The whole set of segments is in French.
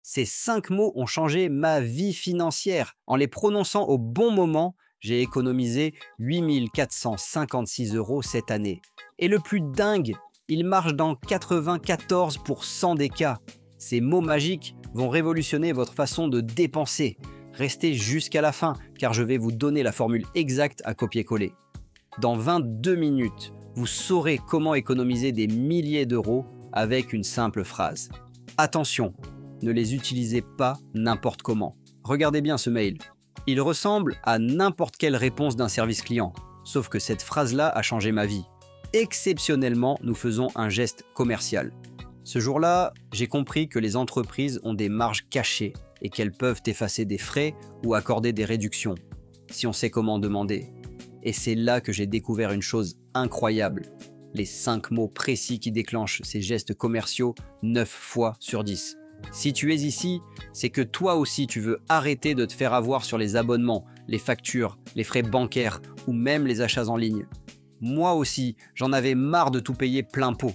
Ces 5 mots ont changé ma vie financière. En les prononçant au bon moment, j'ai économisé 8 456 € cette année. Et le plus dingue, ils marchent dans 94% des cas. Ces mots magiques vont révolutionner votre façon de dépenser. Restez jusqu'à la fin, car je vais vous donner la formule exacte à copier-coller. Dans 22 minutes, vous saurez comment économiser des milliers d'euros avec une simple phrase. Attention, ne les utilisez pas n'importe comment. Regardez bien ce mail. Il ressemble à n'importe quelle réponse d'un service client, sauf que cette phrase-là a changé ma vie. Exceptionnellement, nous faisons un geste commercial. Ce jour-là, j'ai compris que les entreprises ont des marges cachées et qu'elles peuvent effacer des frais ou accorder des réductions, si on sait comment demander. Et c'est là que j'ai découvert une chose incroyable. Les 5 mots précis qui déclenchent ces gestes commerciaux 9 fois sur 10. Si tu es ici, c'est que toi aussi tu veux arrêter de te faire avoir sur les abonnements, les factures, les frais bancaires ou même les achats en ligne. Moi aussi, j'en avais marre de tout payer plein pot.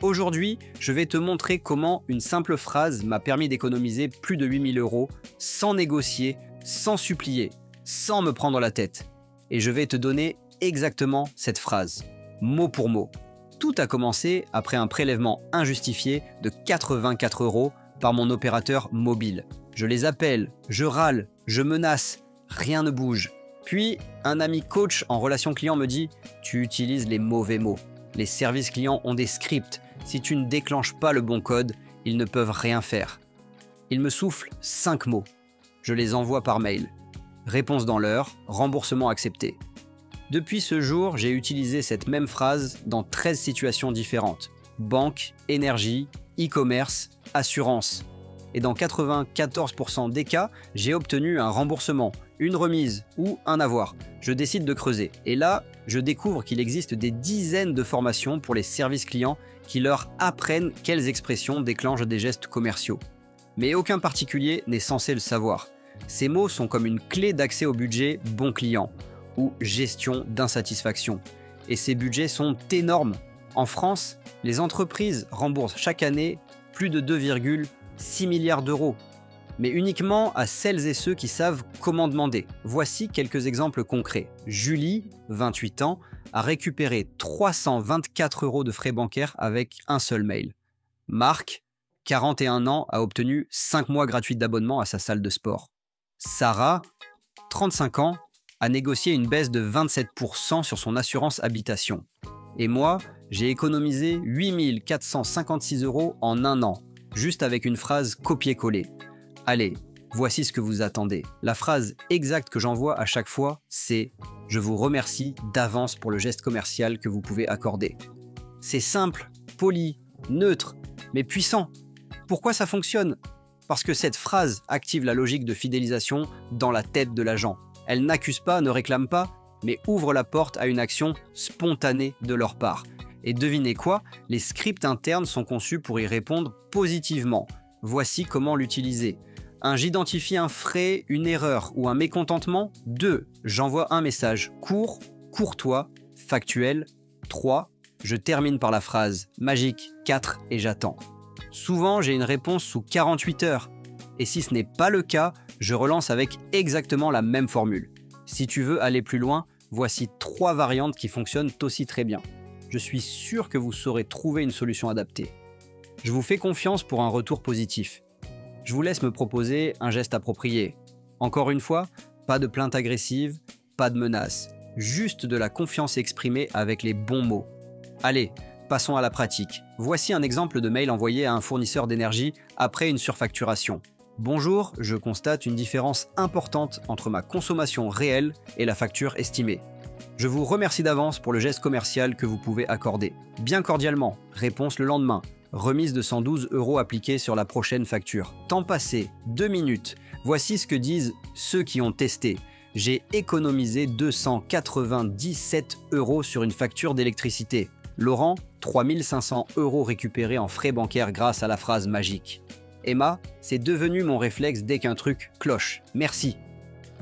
Aujourd'hui, je vais te montrer comment une simple phrase m'a permis d'économiser plus de 8 000 € sans négocier, sans supplier, sans me prendre la tête. Et je vais te donner exactement cette phrase, mot pour mot. Tout a commencé après un prélèvement injustifié de 84 € par mon opérateur mobile. Je les appelle, je râle, je menace, rien ne bouge. Puis, un ami coach en relation client me dit « Tu utilises les mauvais mots. Les services clients ont des scripts. Si tu ne déclenches pas le bon code, ils ne peuvent rien faire. » Il me souffle 5 mots. Je les envoie par mail. Réponse dans l'heure, remboursement accepté. Depuis ce jour, j'ai utilisé cette même phrase dans 13 situations différentes. Banque, énergie, e-commerce, assurance. Et dans 94% des cas, j'ai obtenu un remboursement, une remise ou un avoir. Je décide de creuser. Et là, je découvre qu'il existe des dizaines de formations pour les services clients qui leur apprennent quelles expressions déclenchent des gestes commerciaux. Mais aucun particulier n'est censé le savoir. Ces mots sont comme une clé d'accès au budget bon client ou gestion d'insatisfaction. Et ces budgets sont énormes. En France, les entreprises remboursent chaque année plus de 2,6 milliards d'euros, mais uniquement à celles et ceux qui savent comment demander. Voici quelques exemples concrets. Julie, 28 ans, a récupéré 324 € de frais bancaires avec un seul mail. Marc, 41 ans, a obtenu 5 mois gratuits d'abonnement à sa salle de sport. Sarah, 35 ans, a négocié une baisse de 27% sur son assurance habitation. Et moi, j'ai économisé 8 456 € en un an, juste avec une phrase copier-coller. Allez, voici ce que vous attendez. La phrase exacte que j'envoie à chaque fois, c'est « Je vous remercie d'avance pour le geste commercial que vous pouvez accorder ». C'est simple, poli, neutre, mais puissant. Pourquoi ça fonctionne? Parce que cette phrase active la logique de fidélisation dans la tête de l'agent. Elle n'accuse pas, ne réclame pas, mais ouvre la porte à une action spontanée de leur part. Et devinez quoi? Les scripts internes sont conçus pour y répondre positivement. Voici comment l'utiliser. 1. J'identifie un frais, une erreur ou un mécontentement. 2. J'envoie un message court, courtois, factuel. 3. Je termine par la phrase magique. 4. Et j'attends. Souvent, j'ai une réponse sous 48 heures. Et si ce n'est pas le cas, je relance avec exactement la même formule. Si tu veux aller plus loin, voici 3 variantes qui fonctionnent aussi très bien. Je suis sûr que vous saurez trouver une solution adaptée. Je vous fais confiance pour un retour positif. Je vous laisse me proposer un geste approprié. Encore une fois, pas de plainte agressive, pas de menace, juste de la confiance exprimée avec les bons mots. Allez, passons à la pratique. Voici un exemple de mail envoyé à un fournisseur d'énergie après une surfacturation. Bonjour, je constate une différence importante entre ma consommation réelle et la facture estimée. Je vous remercie d'avance pour le geste commercial que vous pouvez accorder. Bien cordialement, réponse le lendemain. Remise de 112 € appliquée sur la prochaine facture. Temps passé, 2 minutes. Voici ce que disent ceux qui ont testé. J'ai économisé 297 € sur une facture d'électricité. Laurent, 3 500 € récupérés en frais bancaires grâce à la phrase magique. Emma, c'est devenu mon réflexe dès qu'un truc cloche. Merci.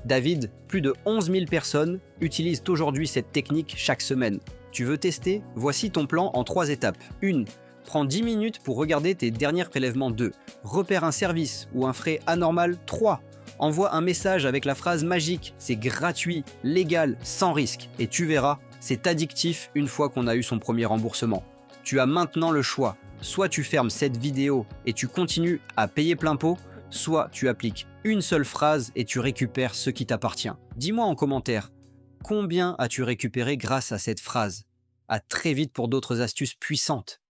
David, plus de 11 000 personnes utilisent aujourd'hui cette technique chaque semaine. Tu veux tester? Voici ton plan en 3 étapes. 1. Prends 10 minutes pour regarder tes derniers prélèvements 2. Repère un service ou un frais anormal 3. Envoie un message avec la phrase magique, c'est gratuit, légal, sans risque. Et tu verras, c'est addictif une fois qu'on a eu son premier remboursement. Tu as maintenant le choix. Soit tu fermes cette vidéo et tu continues à payer plein pot, soit tu appliques une seule phrase et tu récupères ce qui t'appartient. Dis-moi en commentaire, combien as-tu récupéré grâce à cette phrase? À très vite pour d'autres astuces puissantes.